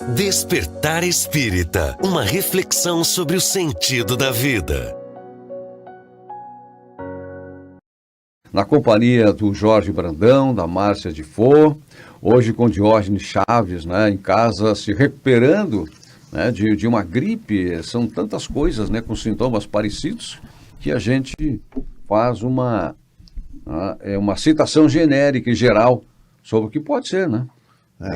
Despertar Espírita, uma reflexão sobre o sentido da vida. Na companhia do Jorge Brandão, da Márcia de Fô, hoje com Diógenes Chaves, né, em casa se recuperando, né, de uma gripe. São tantas coisas, né, com sintomas parecidos, que a gente faz uma citação genérica e geral sobre o que pode ser, né?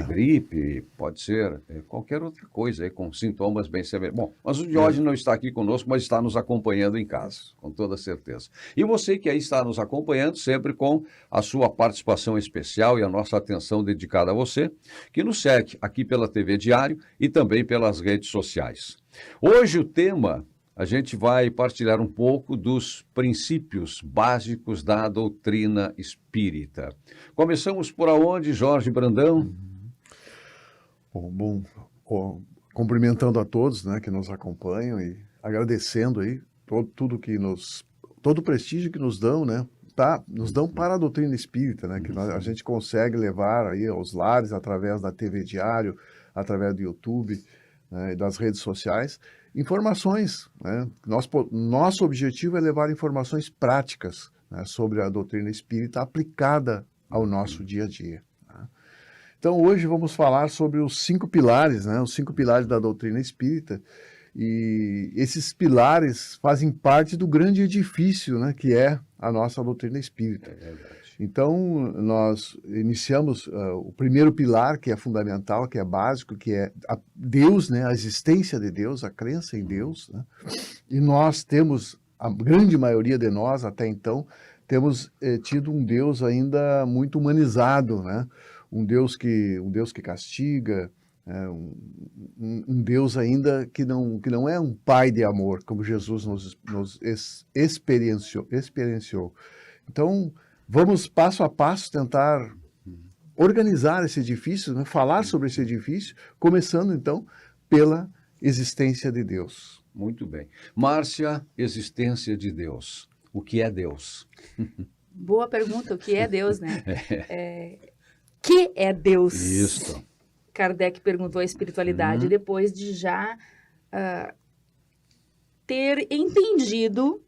Gripe, pode ser qualquer outra coisa, com sintomas bem severos. Bom, mas o Diógenes não está aqui conosco, mas está nos acompanhando em casa, com toda certeza. E você que aí está nos acompanhando, sempre com a sua participação especial e a nossa atenção dedicada a você, que nos segue aqui pela TV Diário e também pelas redes sociais. Hoje o tema, a gente vai partilhar um pouco dos princípios básicos da doutrina espírita. Começamos por onde, Jorge Brandão? Bom, cumprimentando a todos, né, que nos acompanham e agradecendo aí todo o prestígio que nos dão, né, nos dão para a doutrina espírita, né, que a gente consegue levar aí aos lares através da TV Diário, através do YouTube, né, e das redes sociais, informações, né. Nosso objetivo é levar informações práticas, né, sobre a doutrina espírita aplicada ao nosso dia a dia. Então, hoje vamos falar sobre os 5 pilares, né? Os 5 pilares da doutrina espírita. E esses pilares fazem parte do grande edifício, né? Que é a nossa doutrina espírita. Então, nós iniciamos o primeiro pilar, que é fundamental, que é básico, que é Deus, né? A existência de Deus, a crença em Deus, né? E nós temos, a grande maioria de nós, até então, temos tido um Deus ainda muito humanizado, né? Um Deus que castiga, um Deus ainda que não é um pai de amor, como Jesus nos experienciou. Então, vamos passo a passo tentar organizar esse edifício, né? Falar sobre esse edifício, começando então pela existência de Deus. Muito bem. Márcia, existência de Deus. O que é Deus? Boa pergunta, o que é Deus, né? Que é Deus? Isso. Kardec perguntou à espiritualidade depois de já ter entendido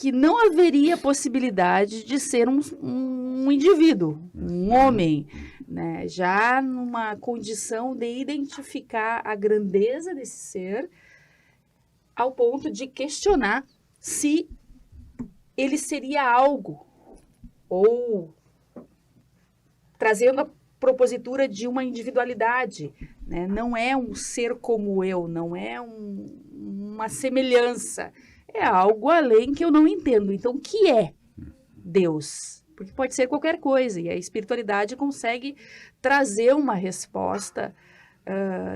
que não haveria possibilidade de ser um indivíduo, um homem, né? Já numa condição de identificar a grandeza desse ser, ao ponto de questionar se ele seria algo, ou trazendo a propositura de uma individualidade, né? Não é um ser como eu, não é uma semelhança, é algo além que eu não entendo. Então, o que é Deus? Porque pode ser qualquer coisa, e a espiritualidade consegue trazer uma resposta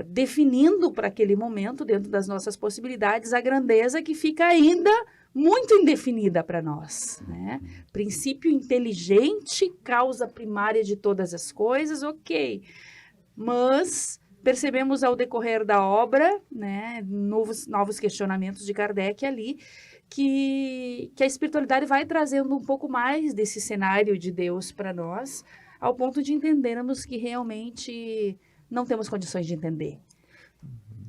definindo para aquele momento, dentro das nossas possibilidades, a grandeza que fica ainda muito indefinida para nós, né? Princípio inteligente, causa primária de todas as coisas, ok. Mas percebemos ao decorrer da obra, né, novos questionamentos de Kardec ali, que a espiritualidade vai trazendo um pouco mais desse cenário de Deus para nós, ao ponto de entendermos que realmente não temos condições de entender,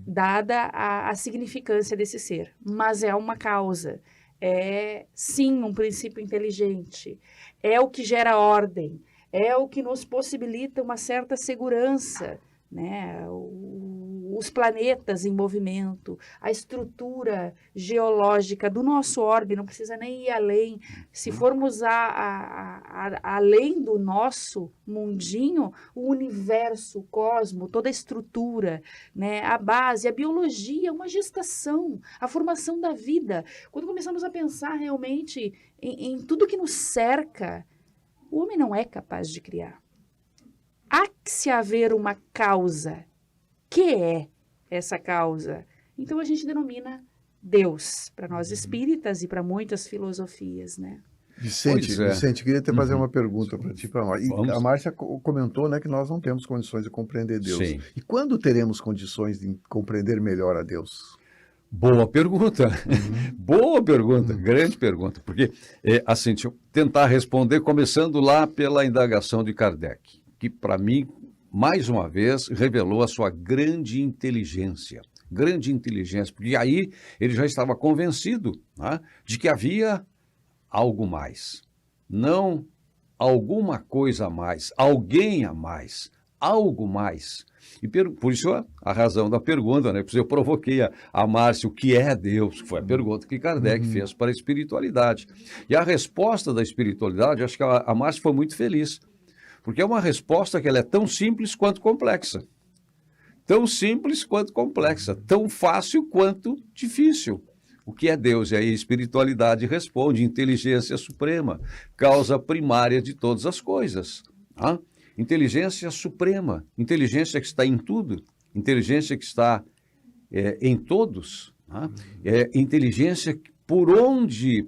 dada a significância desse ser. Mas é uma causa, é sim um princípio inteligente, é o que gera ordem, é o que nos possibilita uma certa segurança, né? Os planetas em movimento, a estrutura geológica do nosso orbe, não precisa nem ir além. Se formos além do nosso mundinho, o universo, o cosmo, toda a estrutura, né? A base, a biologia, uma gestação, a formação da vida. Quando começamos a pensar realmente em tudo que nos cerca, o homem não é capaz de criar. Há que se haver uma causa. Que é essa causa? Então a gente denomina Deus, para nós espíritas e para muitas filosofias, né? Vicente, queria te fazer uma pergunta para ti, para a Márcia comentou, né, que nós não temos condições de compreender Deus. Sim. E quando teremos condições de compreender melhor a Deus? Boa pergunta, boa pergunta, grande pergunta, porque, assim, deixa eu tentar responder, começando lá pela indagação de Kardec, que para mim mais uma vez, revelou a sua grande inteligência. Grande inteligência, porque aí ele já estava convencido, né, de que havia algo mais. Não alguma coisa a mais, alguém a mais, algo mais. E por isso a razão da pergunta, né? Por isso eu provoquei a Márcia, o que é Deus? Foi a pergunta que Kardec fez para a espiritualidade. E a resposta da espiritualidade, acho que a Márcia foi muito feliz, porque é uma resposta que ela é tão simples quanto complexa. Tão simples quanto complexa, tão fácil quanto difícil. O que é Deus? E aí a espiritualidade responde: inteligência suprema, causa primária de todas as coisas. Tá? Inteligência suprema, inteligência que está em tudo, inteligência que está em todos, tá? Inteligência por onde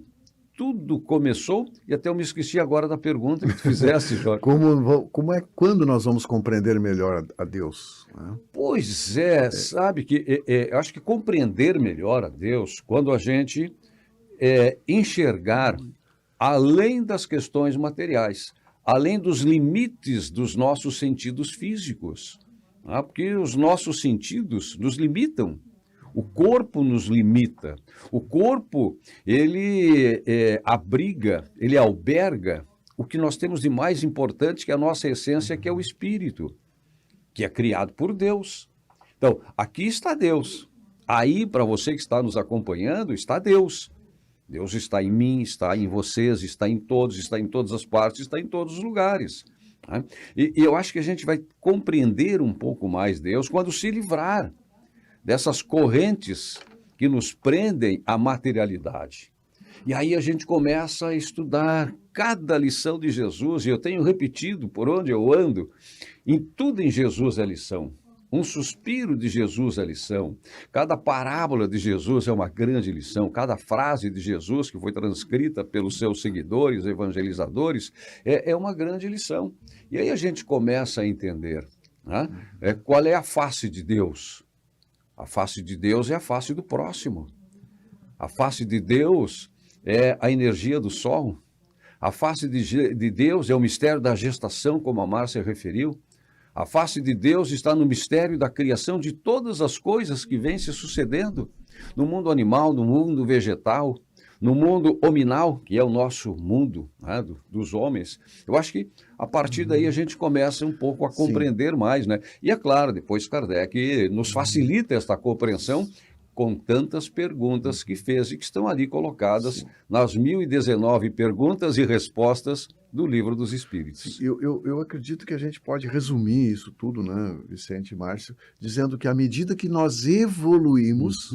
tudo começou, e até eu me esqueci agora da pergunta que tu fizeste, Jorge. Quando nós vamos compreender melhor a Deus? Né? Pois sabe que eu acho que compreender melhor a Deus quando a gente enxergar além das questões materiais, além dos limites dos nossos sentidos físicos, tá? Porque os nossos sentidos nos limitam. O corpo nos limita. O corpo, ele abriga, ele alberga o que nós temos de mais importante, que é a nossa essência, que é o espírito, que é criado por Deus. Então, aqui está Deus. Aí, para você que está nos acompanhando, está Deus. Deus está em mim, está em vocês, está em todos, está em todas as partes, está em todos os lugares. Né? E eu acho que a gente vai compreender um pouco mais Deus quando se livrar dessas correntes que nos prendem à materialidade. E aí a gente começa a estudar cada lição de Jesus, e eu tenho repetido por onde eu ando, em tudo em Jesus é lição. Um suspiro de Jesus é lição. Cada parábola de Jesus é uma grande lição. Cada frase de Jesus que foi transcrita pelos seus seguidores, evangelizadores, é uma grande lição. E aí a gente começa a entender, né, qual é a face de Deus. A face de Deus é a face do próximo. A face de Deus é a energia do sol. A face de Deus é o mistério da gestação, como a Márcia referiu. A face de Deus está no mistério da criação de todas as coisas que vêm se sucedendo no mundo animal, no mundo vegetal, no mundo hominal, que é o nosso mundo, né, dos homens. Eu acho que a partir daí a gente começa um pouco a compreender mais, né? E é claro, depois Kardec nos facilita esta compreensão com tantas perguntas que fez e que estão ali colocadas nas 1019 perguntas e respostas do Livro dos Espíritos. Eu acredito que a gente pode resumir isso tudo, né, Vicente e Márcio, dizendo que à medida que nós evoluímos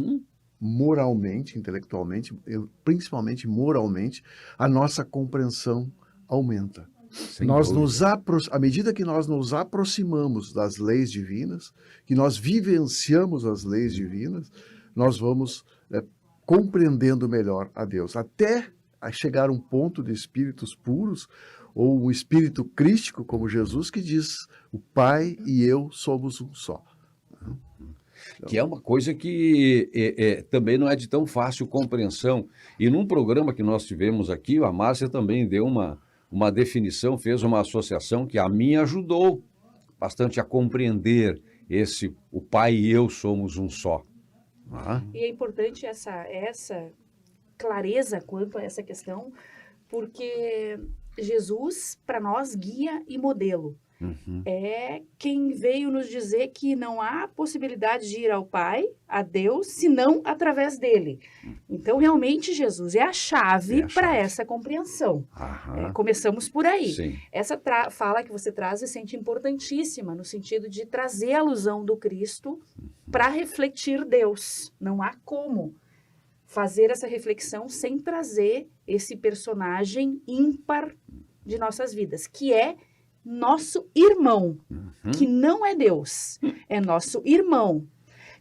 moralmente, intelectualmente, principalmente moralmente, a nossa compreensão aumenta. À medida que nós nos aproximamos das leis divinas, que nós vivenciamos as leis divinas, nós vamos compreendendo melhor a Deus, até a chegar a um ponto de espíritos puros, ou um espírito crístico, como Jesus, que diz: o Pai e eu somos um só. Que é uma coisa que também não é de tão fácil compreensão. E num programa que nós tivemos aqui, a Márcia também deu uma definição, fez uma associação que a mim ajudou bastante a compreender o Pai e eu somos um só. E é importante essa clareza quanto a essa questão, porque Jesus, para nós, guia e modelo. É quem veio nos dizer que não há possibilidade de ir ao Pai, a Deus, senão através dele. Então, realmente, Jesus é a chave para essa compreensão. Começamos por aí. Sim. Essa fala que você traz, Vicente, importantíssima, no sentido de trazer a alusão do Cristo para refletir Deus. Não há como fazer essa reflexão sem trazer esse personagem ímpar de nossas vidas, que é nosso irmão, que não é Deus, é nosso irmão,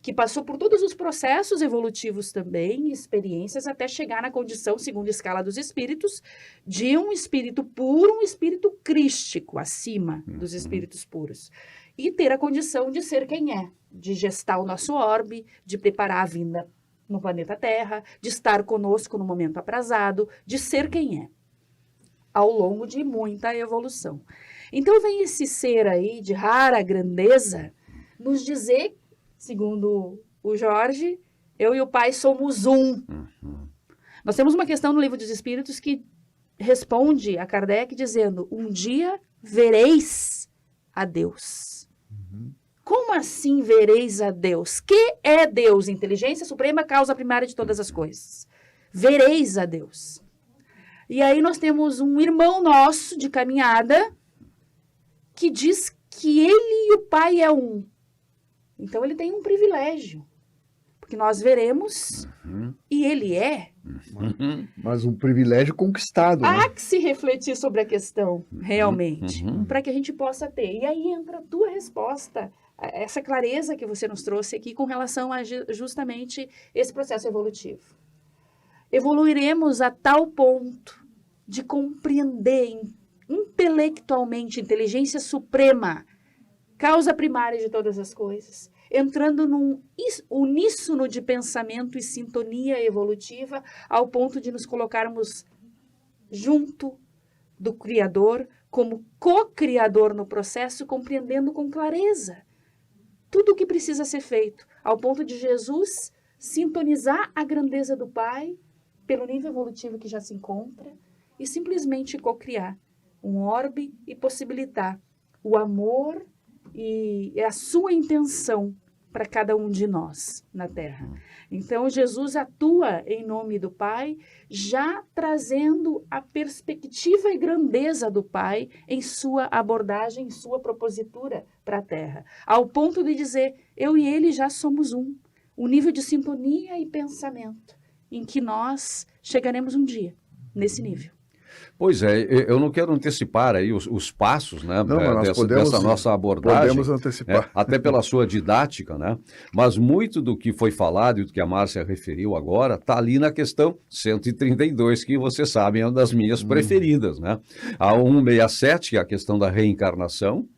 que passou por todos os processos evolutivos também, experiências, até chegar na condição, segundo a escala dos espíritos, de um espírito puro, um espírito crístico, acima dos espíritos puros. E ter a condição de ser quem é, de gestar o nosso orbe, de preparar a vinda no planeta Terra, de estar conosco no momento aprazado, de ser quem é, ao longo de muita evolução. Então vem esse ser aí de rara grandeza nos dizer, segundo o Jorge, eu e o Pai somos um. Nós temos uma questão no Livro dos Espíritos que responde a Kardec dizendo, um dia vereis a Deus. Como assim vereis a Deus? Que é Deus? Inteligência suprema, causa primária de todas as coisas. Vereis a Deus. E aí nós temos um irmão nosso de caminhada que diz que ele e o Pai é um. Então ele tem um privilégio. Porque nós veremos e ele é. Mas um privilégio conquistado. Né? Há que se refletir sobre a questão, realmente, para que a gente possa ter. E aí entra a tua resposta, essa clareza que você nos trouxe aqui com relação a justamente esse processo evolutivo. Evoluiremos a tal ponto de compreender intelectualmente, inteligência suprema, causa primária de todas as coisas, entrando num uníssono de pensamento e sintonia evolutiva, ao ponto de nos colocarmos junto do Criador, como co-criador no processo, compreendendo com clareza tudo o que precisa ser feito, ao ponto de Jesus sintonizar a grandeza do Pai, pelo nível evolutivo que já se encontra, e simplesmente co-criar um orbe e possibilitar o amor e a sua intenção para cada um de nós na Terra. Então, Jesus atua em nome do Pai, já trazendo a perspectiva e grandeza do Pai em sua abordagem, em sua propositura para a Terra, ao ponto de dizer, eu e ele já somos um, um nível de sintonia e pensamento, em que nós chegaremos um dia, nesse nível. Pois é, eu não quero antecipar aí os passos, né, dessa nossa abordagem. Podemos antecipar. Até pela sua didática, né? Mas muito do que foi falado e do que a Márcia referiu agora está ali na questão 132, que vocês sabem é uma das minhas preferidas, né? A 167, que é a questão da reencarnação,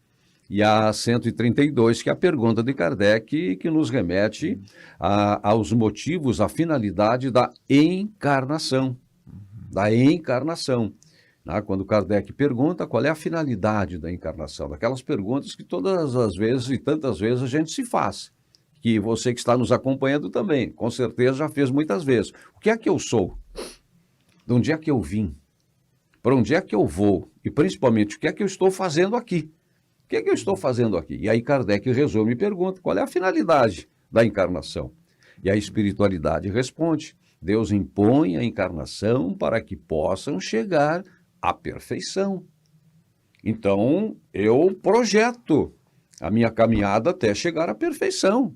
e a 132, que é a pergunta de Kardec, que nos remete aos motivos, à finalidade da encarnação. Da encarnação. Quando Kardec pergunta qual é a finalidade da encarnação, daquelas perguntas que todas as vezes e tantas vezes a gente se faz, que você que está nos acompanhando também, com certeza já fez muitas vezes. O que é que eu sou? De onde é que eu vim? Para onde é que eu vou? E principalmente, o que é que eu estou fazendo aqui? O que é que eu estou fazendo aqui? E aí Kardec resume e pergunta qual é a finalidade da encarnação. E a espiritualidade responde, Deus impõe a encarnação para que possam chegar à perfeição. Então, eu projeto a minha caminhada até chegar à perfeição.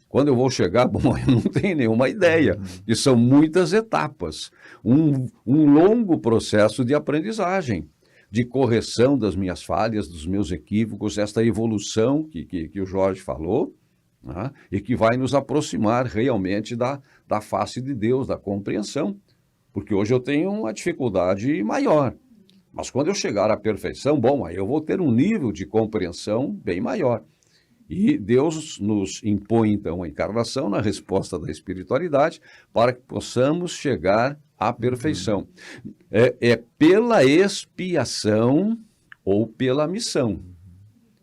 Quando eu vou chegar, bom, eu não tenho nenhuma ideia. E são muitas etapas. Um longo processo de aprendizagem, de correção das minhas falhas, dos meus equívocos, esta evolução que o Jorge falou, né? E que vai nos aproximar realmente da face de Deus, da compreensão. Porque hoje eu tenho uma dificuldade maior. Mas quando eu chegar à perfeição, bom, aí eu vou ter um nível de compreensão bem maior. E Deus nos impõe, então, a encarnação na resposta da espiritualidade para que possamos chegar à perfeição. É pela expiação ou pela missão,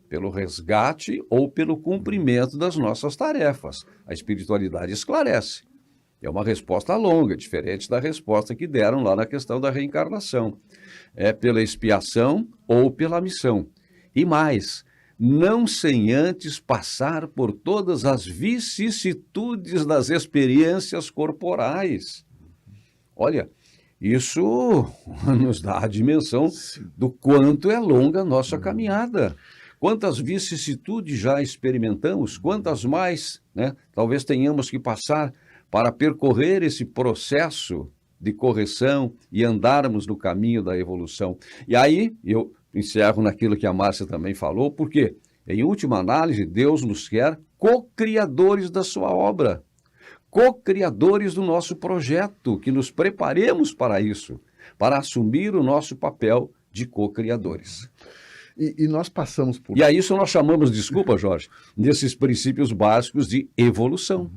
pelo resgate ou pelo cumprimento das nossas tarefas. A espiritualidade esclarece. É uma resposta longa, diferente da resposta que deram lá na questão da reencarnação. É pela expiação ou pela missão. E mais, não sem antes passar por todas as vicissitudes das experiências corporais. Olha, isso nos dá a dimensão do quanto é longa a nossa caminhada. Quantas vicissitudes já experimentamos, quantas mais, né, talvez tenhamos que passar para percorrer esse processo de correção e andarmos no caminho da evolução. E aí, eu encerro naquilo que a Márcia também falou, porque, em última análise, Deus nos quer co-criadores da sua obra, co-criadores do nosso projeto, que nos preparemos para isso, para assumir o nosso papel de co-criadores. E nós passamos por... E a isso nós chamamos, desculpa, Jorge, desses princípios básicos de evolução.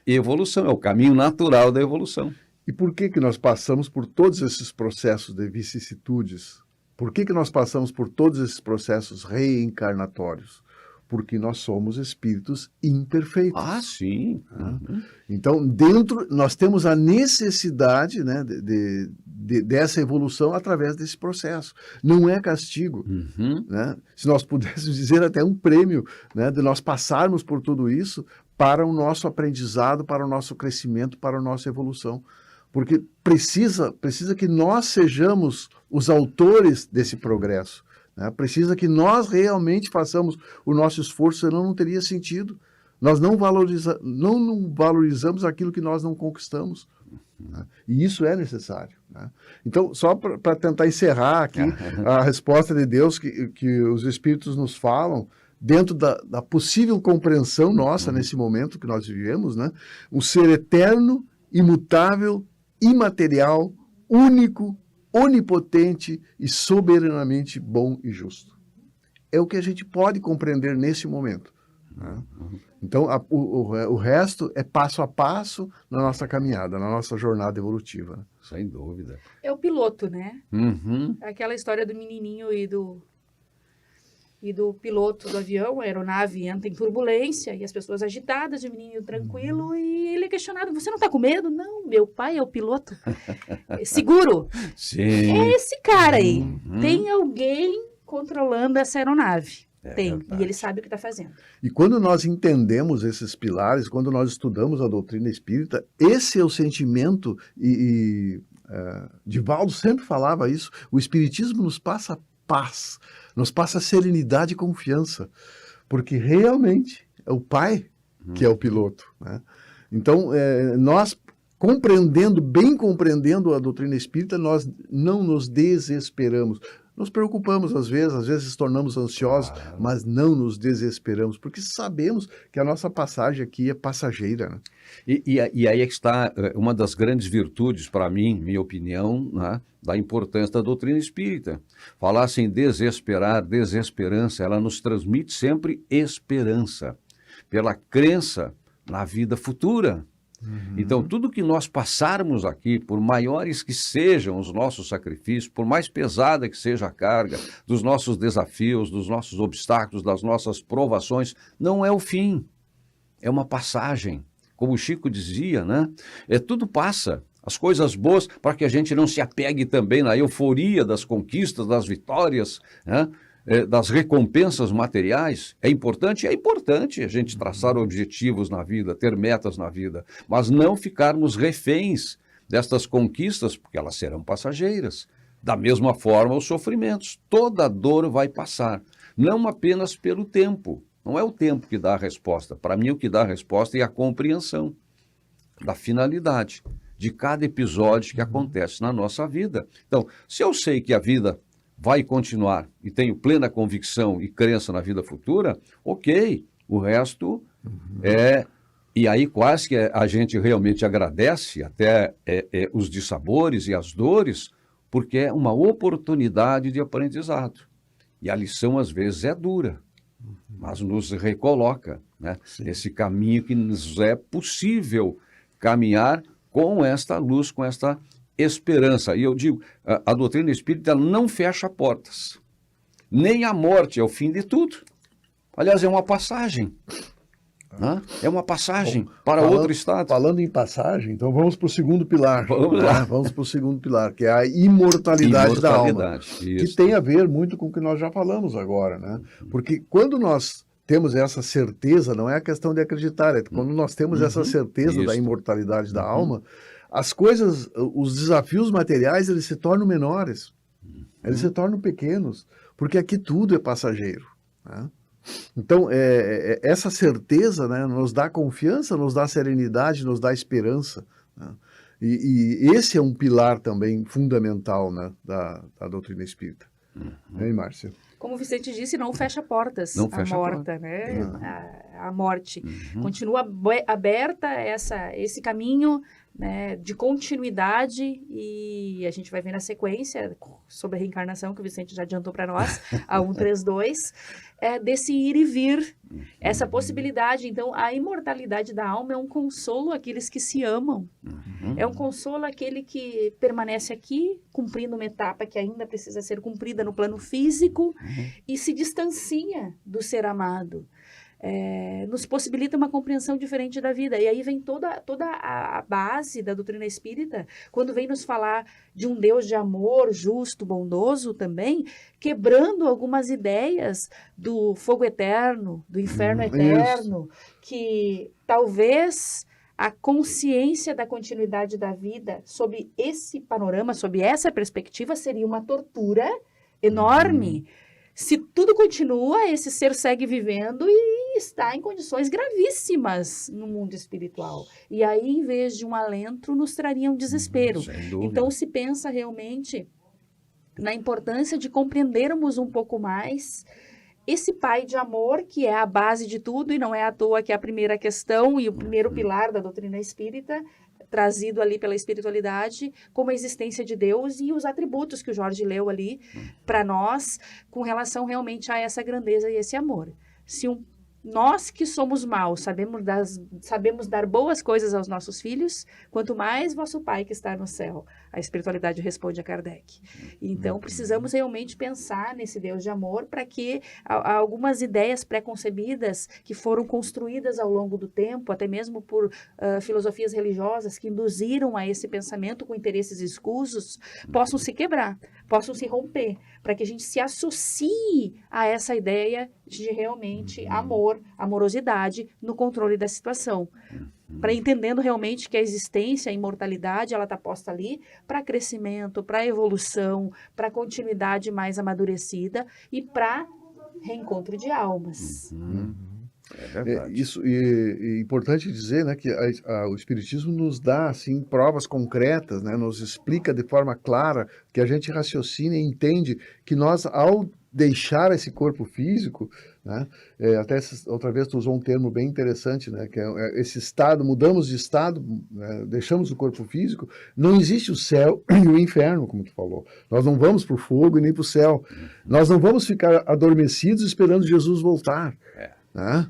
Evolução é o caminho natural da evolução. E por que nós passamos por todos esses processos de vicissitudes? Por que nós passamos por todos esses processos reencarnatórios? Porque nós somos espíritos imperfeitos. Ah, sim. Então, nós temos a necessidade, né, dessa evolução através desse processo. Não é castigo. Né? Se nós pudéssemos dizer até um prêmio, né, de nós passarmos por tudo isso para o nosso aprendizado, para o nosso crescimento, para a nossa evolução. Porque precisa que nós sejamos os autores desse progresso. Né? Precisa que nós realmente façamos o nosso esforço, senão não teria sentido. Nós não valorizamos aquilo que nós não conquistamos. Né? E isso é necessário. Né? Então, só para tentar encerrar aqui a resposta de Deus que os Espíritos nos falam, dentro da possível compreensão nossa nesse momento que nós vivemos, né? Um ser eterno, imutável, imaterial, único, onipotente e soberanamente bom e justo. É o que a gente pode compreender nesse momento. Né? Então, o resto é passo a passo na nossa caminhada, na nossa jornada evolutiva. Né? Sem dúvida. É o piloto, né? Uhum. Aquela história do menininho e do piloto do avião, a aeronave entra em turbulência e as pessoas agitadas, o menino tranquilo, e ele é questionado, você não está com medo? Não, meu pai é o piloto. Seguro. Sim. É esse cara aí. Tem alguém controlando essa aeronave. Tem, verdade. e ele sabe o que está fazendo. E quando nós entendemos esses pilares, quando nós estudamos a doutrina espírita, esse é o sentimento, Divaldo sempre falava isso, o espiritismo nos passa paz, nos passa serenidade e confiança, porque realmente é o pai que é o piloto. Né? Então, nós bem compreendendo a doutrina espírita, nós não nos desesperamos. Nos preocupamos às vezes nos tornamos ansiosos, mas não nos desesperamos, porque sabemos que a nossa passagem aqui é passageira. Né? E aí é que está uma das grandes virtudes, para mim, minha opinião, né, da importância da doutrina espírita. Falar sem desesperar, desesperança, ela nos transmite sempre esperança, pela crença na vida futura. Então, tudo que nós passarmos aqui, por maiores que sejam os nossos sacrifícios, por mais pesada que seja a carga dos nossos desafios, dos nossos obstáculos, das nossas provações, não é o fim, é uma passagem. Como o Chico dizia, né? Tudo passa. As coisas boas, para que a gente não se apegue também na euforia das conquistas, das vitórias, né? Das recompensas materiais. É importante a gente traçar objetivos na vida, ter metas na vida, mas não ficarmos reféns destas conquistas, porque elas serão passageiras. Da mesma forma, os sofrimentos. Toda dor vai passar, não apenas pelo tempo. Não é o tempo que dá a resposta. Para mim, o que dá a resposta é a compreensão da finalidade de cada episódio que acontece na nossa vida. Então, se eu sei que a vida vai continuar e tenho plena convicção e crença na vida futura, ok, o resto E aí quase que a gente realmente agradece até os dissabores e as dores, porque é uma oportunidade de aprendizado. E a lição, às vezes, é dura, mas nos recoloca, né? Esse caminho que nos é possível caminhar com esta luz, com esta esperança. E eu digo, a doutrina espírita não fecha portas. Nem a morte é o fim de tudo. Aliás, é uma passagem. Né? É uma passagem para outro estado. Falando em passagem, então vamos para o segundo pilar. Vamos lá. Vamos para o segundo pilar, que é a imortalidade da alma. Isso. Que tem a ver muito com o que nós já falamos agora. Né? Porque quando nós temos essa certeza, não é a questão de acreditar, é quando nós temos essa certeza da imortalidade da alma, as coisas, os desafios materiais, eles se tornam menores, eles se tornam pequenos, porque aqui tudo é passageiro. Né? Então, essa certeza, né, nos dá confiança, nos dá serenidade, nos dá esperança. Né? E esse é um pilar também fundamental, né, da doutrina espírita. Hein, Márcia? Como o Vicente disse, não fecha portas a morte, né? A morte. Continua aberta esse caminho né, de continuidade, e a gente vai ver na sequência sobre a reencarnação, que o Vicente já adiantou para nós, a 132, desse ir e vir, essa possibilidade. Então, a imortalidade da alma é um consolo àqueles que se amam, é um consolo àquele que permanece aqui, cumprindo uma etapa que ainda precisa ser cumprida no plano físico, e se distancia do ser amado. Nos possibilita uma compreensão diferente da vida. E aí vem toda a base da doutrina espírita, quando vem nos falar de um Deus de amor, justo, bondoso também, quebrando algumas ideias do fogo eterno, do inferno eterno, que talvez a consciência da continuidade da vida, sob esse panorama, sob essa perspectiva, seria uma tortura enorme. Se tudo continua, esse ser segue vivendo e está em condições gravíssimas no mundo espiritual. E aí, em vez de um alento, nos traria um desespero. Então, se pensa realmente na importância de compreendermos um pouco mais esse pai de amor, que é a base de tudo, e não é à toa que é a primeira questão e o primeiro pilar da doutrina espírita, trazido ali pela espiritualidade, como a existência de Deus e os atributos que o Jorge leu ali para nós, com relação realmente a essa grandeza e esse amor. Se nós que somos maus sabemos dar boas coisas aos nossos filhos, quanto mais vosso Pai que está no céu. A espiritualidade responde a Kardec. Então, precisamos realmente pensar nesse Deus de amor para que algumas ideias pré-concebidas que foram construídas ao longo do tempo, até mesmo por filosofias religiosas que induziram a esse pensamento com interesses escusos, possam se quebrar, possam se romper, para que a gente se associe a essa ideia de realmente amor, amorosidade no controle da situação. Para entendendo realmente que a existência, a imortalidade, ela está posta ali para crescimento, para evolução, para continuidade mais amadurecida e para reencontro de almas. É verdade. Isso é importante dizer, né, que o Espiritismo nos dá assim provas concretas, né, nos explica de forma clara, que a gente raciocina e entende que nós, ao deixar esse corpo físico, né, até outra vez tu usou um termo bem interessante, né, que é esse estado, mudamos de estado, né, deixamos o corpo físico, não existe o céu e o inferno, como tu falou. Nós não vamos para o fogo e nem para o céu. Nós não vamos ficar adormecidos esperando Jesus voltar. Né?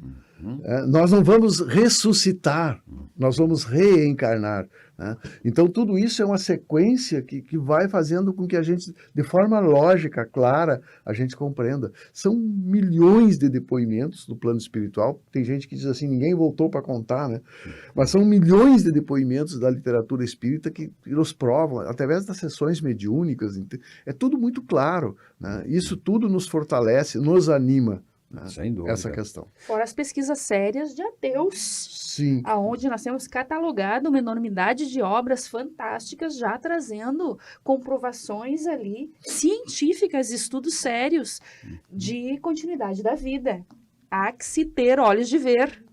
Nós não vamos ressuscitar, nós vamos reencarnar. Né? Então, tudo isso é uma sequência que vai fazendo com que a gente, de forma lógica, clara, a gente compreenda. São milhões de depoimentos no plano espiritual. Tem gente que diz assim, ninguém voltou para contar, né? Mas são milhões de depoimentos da literatura espírita que nos provam, através das sessões mediúnicas. É tudo muito claro. Né? Isso tudo nos fortalece, nos anima. Sem dúvida. Essa questão. Fora as pesquisas sérias de ateus, sim, aonde nós temos catalogado uma enormidade de obras fantásticas, já trazendo comprovações ali científicas, estudos sérios de continuidade da vida. Há que se ter olhos de ver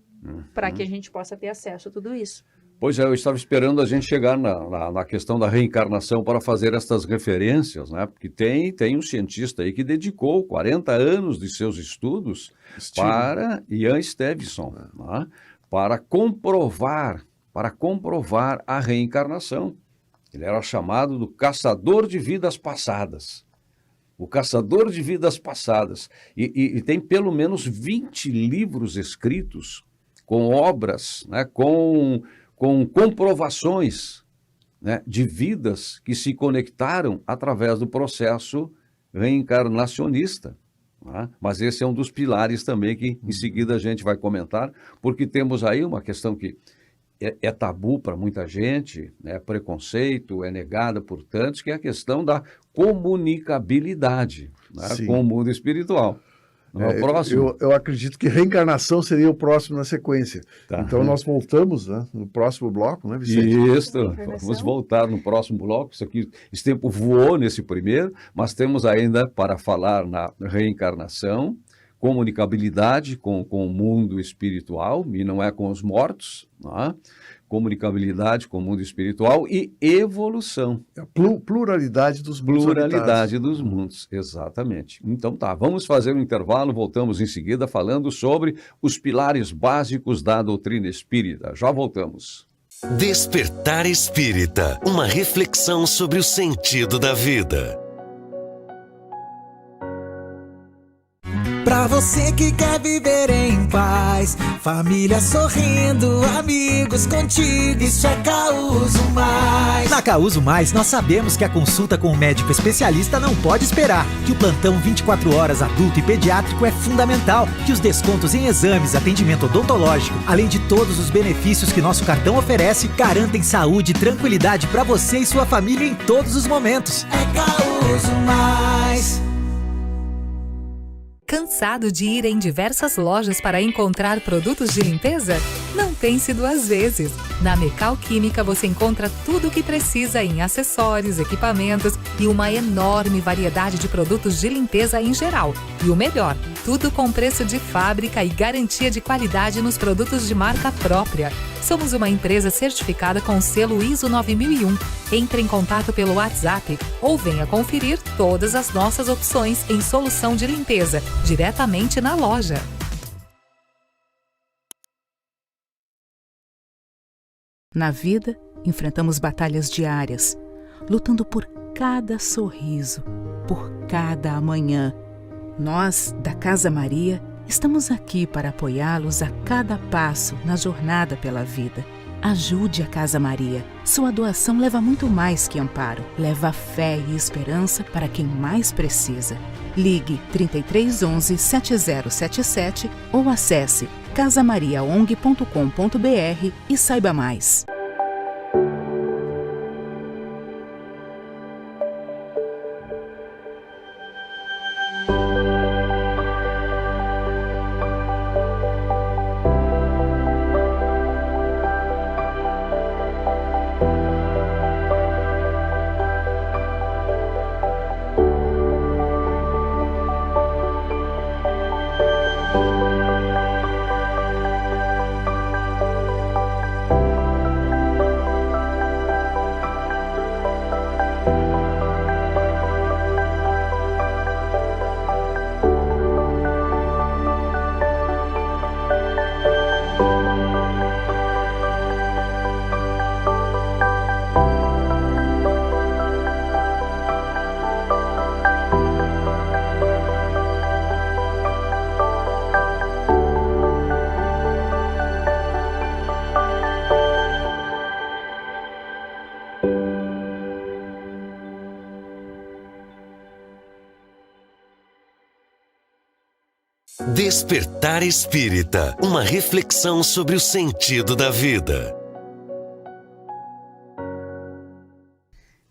para que a gente possa ter acesso a tudo isso. Pois é, eu estava esperando a gente chegar na questão da reencarnação para fazer estas referências, né? Porque tem um cientista aí que dedicou 40 anos de seus estudos para Ian Stevenson, né? para comprovar a reencarnação. Ele era chamado do caçador de vidas passadas. O caçador de vidas passadas. E tem pelo menos 20 livros escritos com obras, né? com comprovações, né, de vidas que se conectaram através do processo reencarnacionista. Né? Mas esse é um dos pilares também que em seguida a gente vai comentar, porque temos aí uma questão que é tabu para muita gente, é preconceito, é negada por tantos, que é a questão da comunicabilidade, né, com o mundo espiritual. Eu acredito que reencarnação seria o próximo na sequência. Tá. Então nós voltamos, né, no próximo bloco, né, Vicente? Isso, vamos voltar no próximo bloco. Esse tempo voou nesse primeiro, mas temos ainda para falar na reencarnação, comunicabilidade com o mundo espiritual, e não é com os mortos, né? Comunicabilidade com o mundo espiritual e evolução. Pluralidade dos mundos. Pluralidade dos mundos, exatamente. Então tá, vamos fazer um intervalo, voltamos em seguida falando sobre os pilares básicos da doutrina espírita. Já voltamos. Despertar Espírita, uma reflexão sobre o sentido da vida. Pra você que quer viver em paz, família sorrindo, amigos contigo, isso é Causo Mais. Na Causo Mais, nós sabemos que a consulta com o médico especialista não pode esperar, que o plantão 24 horas adulto e pediátrico é fundamental, que os descontos em exames, atendimento odontológico, além de todos os benefícios que nosso cartão oferece, garantem saúde e tranquilidade pra você e sua família em todos os momentos. É Causo Mais. Cansado de ir em diversas lojas para encontrar produtos de limpeza? Não pense duas vezes. Na Mecal Química você encontra tudo o que precisa em acessórios, equipamentos e uma enorme variedade de produtos de limpeza em geral. E o melhor, tudo com preço de fábrica e garantia de qualidade nos produtos de marca própria. Somos uma empresa certificada com o selo ISO 9001. Entre em contato pelo WhatsApp ou venha conferir todas as nossas opções em solução de limpeza, diretamente na loja. Na vida, enfrentamos batalhas diárias, lutando por cada sorriso, por cada amanhã. Nós, da Casa Maria, estamos aqui para apoiá-los a cada passo na jornada pela vida. Ajude a Casa Maria. Sua doação leva muito mais que amparo. Leva fé e esperança para quem mais precisa. Ligue 3311 7077 ou acesse casamariaong.com.br e saiba mais. Despertar Espírita, uma reflexão sobre o sentido da vida.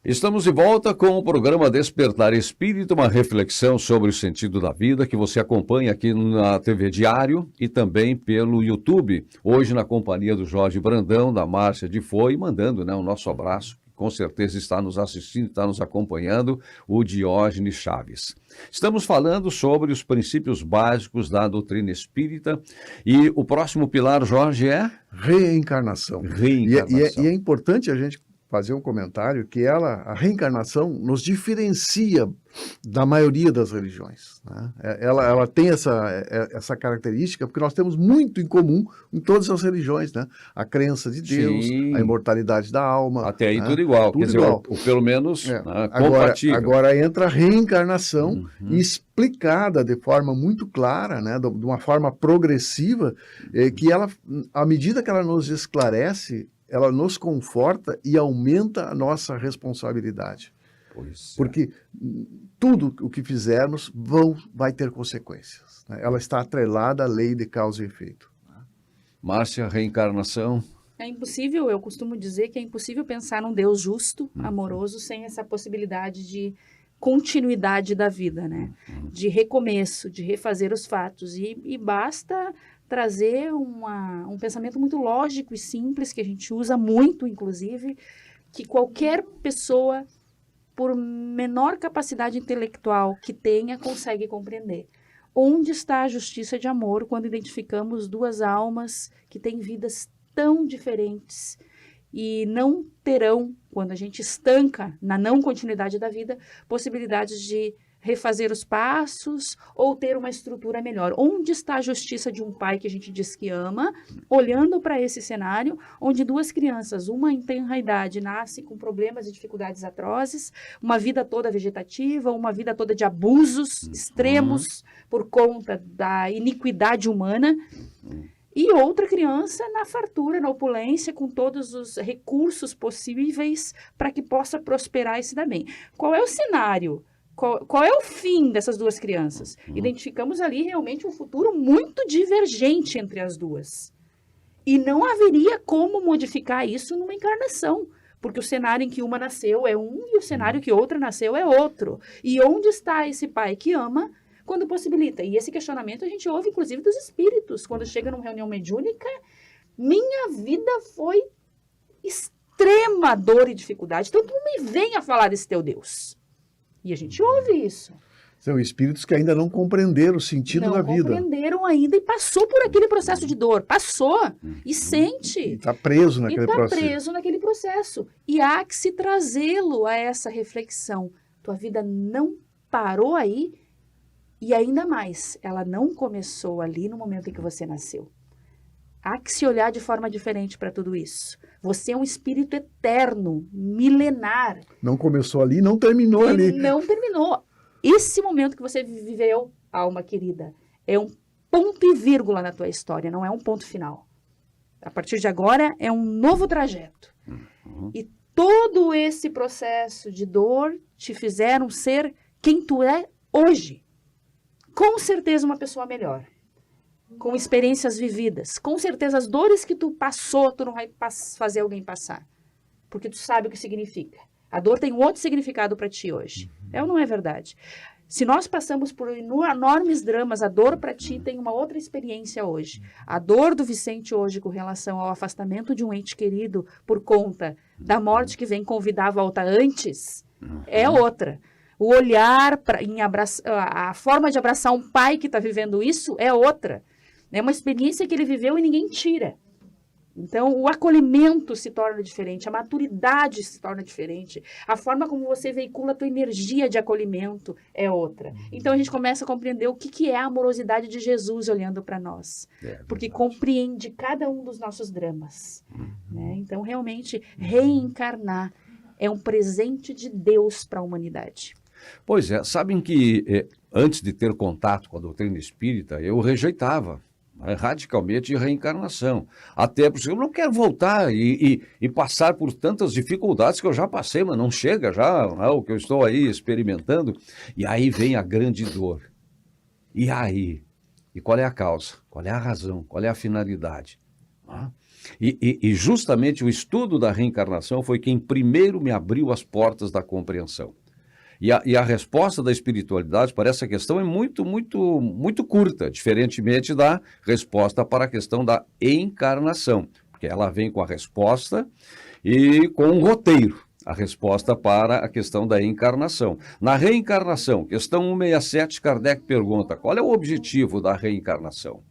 Estamos de volta com o programa Despertar Espírita, uma reflexão sobre o sentido da vida, que você acompanha aqui na TV Diário e também pelo YouTube. Hoje na companhia do Jorge Brandão, da Márcia de Foi, mandando, né, o nosso abraço. Com certeza está nos assistindo, está nos acompanhando, o Diógenes Chaves. Estamos falando sobre os princípios básicos da doutrina espírita e o próximo pilar, Jorge, é? Reencarnação. Reencarnação. E é importante a gente fazer um comentário que a reencarnação nos diferencia da maioria das religiões, né? Ela tem essa característica porque nós temos muito em comum em todas as religiões, né? A crença de Deus, Sim. a imortalidade da alma. Até aí, né? tudo igual, Tudo quer dizer, igual. ou pelo menos compatível. Agora entra a reencarnação explicada de forma muito clara, né? De uma forma progressiva, que ela, à medida que ela nos esclarece, ela nos conforta e aumenta a nossa responsabilidade. Pois é. Porque tudo o que fizermos vai ter consequências, né? Ela está atrelada à lei de causa e efeito. Márcia, reencarnação. É impossível, eu costumo dizer que é impossível pensar num Deus justo, amoroso, sem essa possibilidade de continuidade da vida, né? De recomeço, de refazer os fatos. E basta trazer um pensamento muito lógico e simples, que a gente usa muito, inclusive, que qualquer pessoa, por menor capacidade intelectual que tenha, consegue compreender. Onde está a justiça de amor quando identificamos duas almas que têm vidas tão diferentes e não terão, quando a gente estanca na não continuidade da vida, possibilidades de refazer os passos ou ter uma estrutura melhor? Onde está a justiça de um pai que a gente diz que ama, olhando para esse cenário, onde duas crianças, uma em tenra idade, nasce com problemas e dificuldades atrozes, uma vida toda vegetativa, uma vida toda de abusos extremos por conta da iniquidade humana, e outra criança na fartura, na opulência, com todos os recursos possíveis para que possa prosperar e se dar bem. Qual é o cenário? Qual é o fim dessas duas crianças? Identificamos ali realmente um futuro muito divergente entre as duas. E não haveria como modificar isso numa encarnação, porque o cenário em que uma nasceu é um e o cenário que outra nasceu é outro. E onde está esse pai que ama quando possibilita? E esse questionamento a gente ouve, inclusive, dos espíritos. Quando chega numa reunião mediúnica, minha vida foi extrema dor e dificuldade. Então, tu me venha falar desse teu Deus. E a gente ouve isso. São espíritos que ainda não compreenderam o sentido da vida. Não compreenderam ainda e passou por aquele processo de dor. Passou. E sente. Está preso naquele processo. Está preso naquele processo. E há que se trazê-lo a essa reflexão. Tua vida não parou aí. E ainda mais, ela não começou ali no momento em que você nasceu. Há que se olhar de forma diferente para tudo isso. Você é um espírito eterno, milenar. Não começou ali, não terminou ali. Não terminou. Esse momento que você viveu, alma querida, é um ponto e vírgula na tua história, não é um ponto final. A partir de agora, é um novo trajeto. E todo esse processo de dor te fizeram ser quem tu é hoje. Com certeza uma pessoa melhor, com experiências vividas, com certeza as dores que tu passou, tu não vai fazer alguém passar, porque tu sabe o que significa. A dor tem um outro significado para ti hoje, é ou não é verdade? Se nós passamos por enormes dramas, a dor para ti tem uma outra experiência hoje. A dor do Vicente hoje com relação ao afastamento de um ente querido por conta da morte que vem convidar a volta antes, é outra. O olhar, a forma de abraçar um pai que está vivendo isso é outra. É uma experiência que ele viveu e ninguém tira. Então, o acolhimento se torna diferente, a maturidade se torna diferente, a forma como você veicula a tua energia de acolhimento é outra. Então, a gente começa a compreender o que é a amorosidade de Jesus olhando para nós, porque compreende cada um dos nossos dramas. Né? Então, realmente, reencarnar é um presente de Deus para a humanidade. Pois é, sabem que antes de ter contato com a doutrina espírita, eu rejeitava radicalmente a reencarnação. Até porque eu não quero voltar e passar por tantas dificuldades que eu já passei, mas não chega já, o que eu estou aí experimentando. E aí vem a grande dor. E aí? E qual é a causa? Qual é a razão? Qual é a finalidade? E justamente o estudo da reencarnação foi quem primeiro me abriu as portas da compreensão. E a resposta da espiritualidade para essa questão é muito, muito, muito curta, diferentemente da resposta para a questão da encarnação, porque ela vem com a resposta e com um roteiro, a resposta para a questão da encarnação. Na reencarnação, questão 167, Kardec pergunta, qual é o objetivo da reencarnação?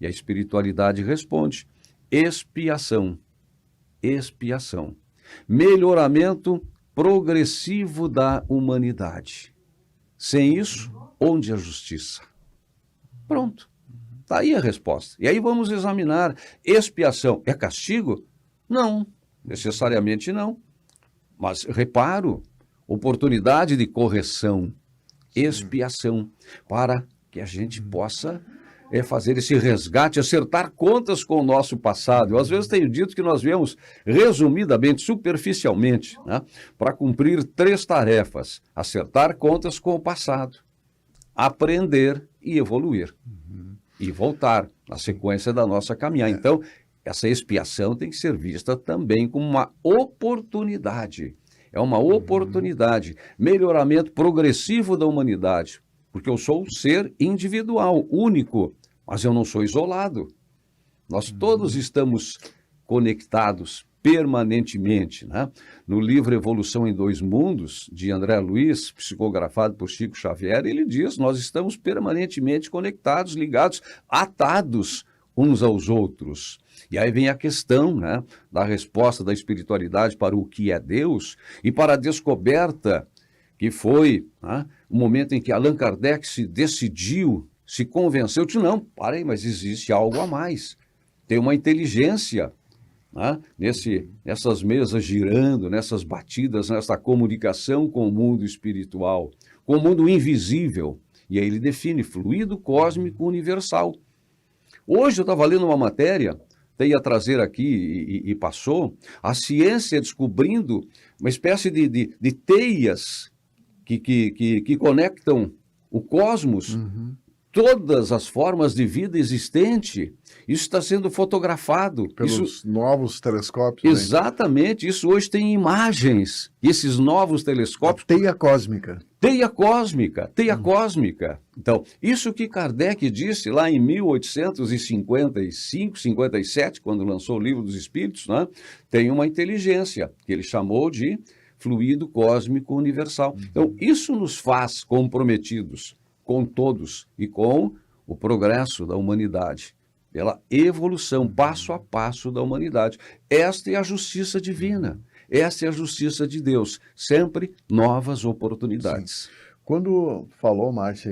E a espiritualidade responde, expiação, expiação, melhoramento progressivo da humanidade. Sem isso, onde a justiça? Pronto. Está aí a resposta. E aí vamos examinar. Expiação é castigo? Não, necessariamente não. Mas, reparo, oportunidade de correção, expiação, para que a gente possa fazer esse resgate, acertar contas com o nosso passado. Eu, às vezes, tenho dito que nós viemos, resumidamente, superficialmente, né, para cumprir 3 tarefas. Acertar contas com o passado, aprender e evoluir. E voltar na sequência da nossa caminhada. Então, essa expiação tem que ser vista também como uma oportunidade. É uma oportunidade. Melhoramento progressivo da humanidade. Porque eu sou um ser individual, único, mas eu não sou isolado. Nós todos estamos conectados permanentemente. Né? No livro Evolução em 2 Mundos, de André Luiz, psicografado por Chico Xavier, ele diz, nós estamos permanentemente conectados, ligados, atados uns aos outros. E aí vem a questão, né, da resposta da espiritualidade para o que é Deus e para a descoberta que foi, né, o momento em que Allan Kardec se decidiu, se convenceu, disse, não, parei, mas existe algo a mais. Tem uma inteligência, né, nessas mesas girando, nessas batidas, nessa comunicação com o mundo espiritual, com o mundo invisível. E aí ele define fluido cósmico universal. Hoje eu estava lendo uma matéria, ia trazer aqui e passou, a ciência descobrindo uma espécie de teias que conectam o cosmos, todas as formas de vida existente. Isso está sendo fotografado. Pelos novos telescópios. Né? Exatamente, isso hoje tem imagens. Esses novos telescópios. A teia cósmica. Teia cósmica, teia cósmica. Então, isso que Kardec disse lá em 1855, 57, quando lançou o Livro dos Espíritos, né, tem uma inteligência, que ele chamou de fluido cósmico universal. Então, isso nos faz comprometidos com todos e com o progresso da humanidade, pela evolução passo a passo da humanidade. Esta é a justiça divina. Essa é a justiça de Deus, sempre novas oportunidades. Sim. Quando falou, Márcia,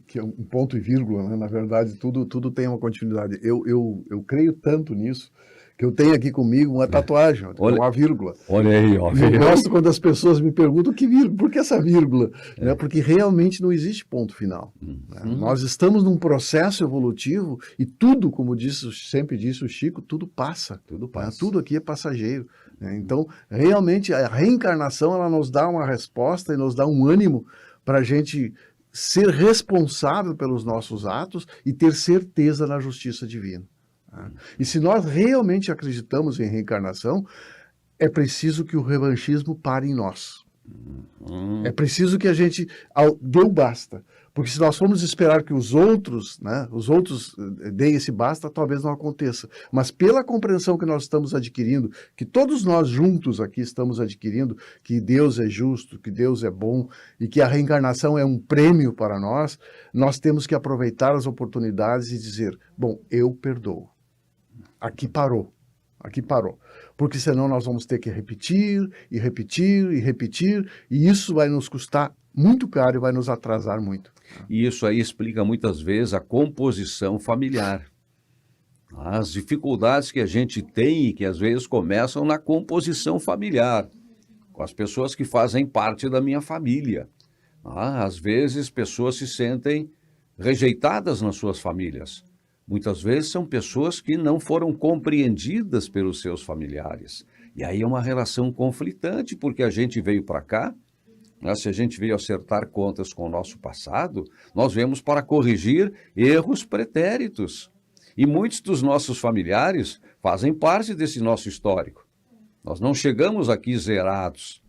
que é um ponto e vírgula, né? Na verdade, tudo tem uma continuidade. Eu creio tanto nisso, que eu tenho aqui comigo uma tatuagem, uma vírgula. Olha aí, ó. Eu gosto quando as pessoas me perguntam que vírgula, por que essa vírgula? Né? Porque realmente não existe ponto final. Né? Nós estamos num processo evolutivo e tudo, como sempre disse o Chico, tudo passa. Tudo passa. Né? Tudo aqui é passageiro. Né? Então, realmente, a reencarnação ela nos dá uma resposta e nos dá um ânimo para a gente ser responsável pelos nossos atos e ter certeza na justiça divina. E se nós realmente acreditamos em reencarnação, é preciso que o revanchismo pare em nós. É preciso que a gente dê o basta. Porque se nós formos esperar que os outros deem esse basta, talvez não aconteça. Mas pela compreensão que nós estamos adquirindo, que todos nós juntos aqui estamos adquirindo, que Deus é justo, que Deus é bom e que a reencarnação é um prêmio para nós, nós temos que aproveitar as oportunidades e dizer, bom, eu perdoo. Aqui parou. Porque senão nós vamos ter que repetir, e isso vai nos custar muito caro e vai nos atrasar muito. E isso aí explica muitas vezes a composição familiar. As dificuldades que a gente tem e que às vezes começam na composição familiar, com as pessoas que fazem parte da minha família. Às vezes pessoas se sentem rejeitadas nas suas famílias. Muitas vezes são pessoas que não foram compreendidas pelos seus familiares. E aí é uma relação conflitante, porque a gente veio para cá, né, se a gente veio acertar contas com o nosso passado, nós viemos para corrigir erros pretéritos. E muitos dos nossos familiares fazem parte desse nosso histórico. Nós não chegamos aqui zerados.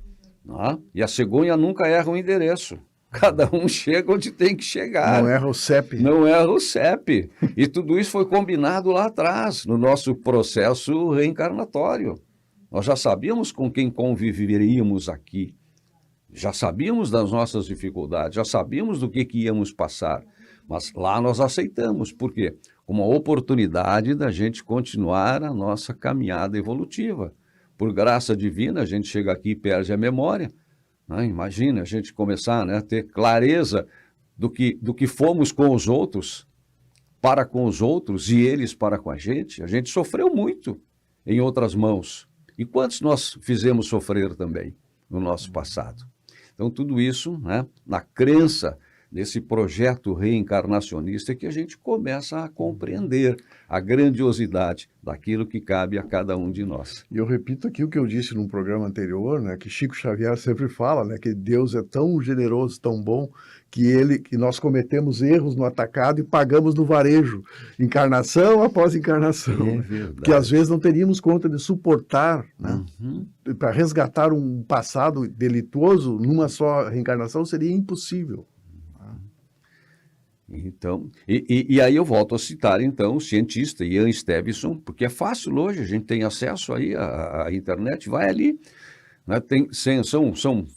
Né? E a cegonha nunca erra o endereço. Cada um chega onde tem que chegar. Não erra o CEP. Não erra o CEP. E tudo isso foi combinado lá atrás, no nosso processo reencarnatório. Nós já sabíamos com quem conviveríamos aqui. Já sabíamos das nossas dificuldades, já sabíamos do que íamos passar. Mas lá nós aceitamos. Por quê? Uma oportunidade da gente continuar a nossa caminhada evolutiva. Por graça divina, a gente chega aqui e perde a memória. Imagina a gente começar a ter clareza do que fomos com os outros, para com os outros e eles para com a gente. A gente sofreu muito em outras mãos. E quantos nós fizemos sofrer também no nosso passado? Então, tudo isso, né, na crença desse projeto reencarnacionista, que a gente começa a compreender a grandiosidade daquilo que cabe a cada um de nós. E eu repito aqui o que eu disse num programa anterior, né, que Chico Xavier sempre fala, né, que Deus é tão generoso, tão bom, que nós cometemos erros no atacado e pagamos no varejo, encarnação após encarnação. É verdade. Porque às vezes não teríamos conta de suportar, né, para resgatar um passado delituoso numa só reencarnação seria impossível. Então, e aí eu volto a citar, então, o cientista Ian Stevenson, porque é fácil hoje, a gente tem acesso aí à internet, vai ali, né, são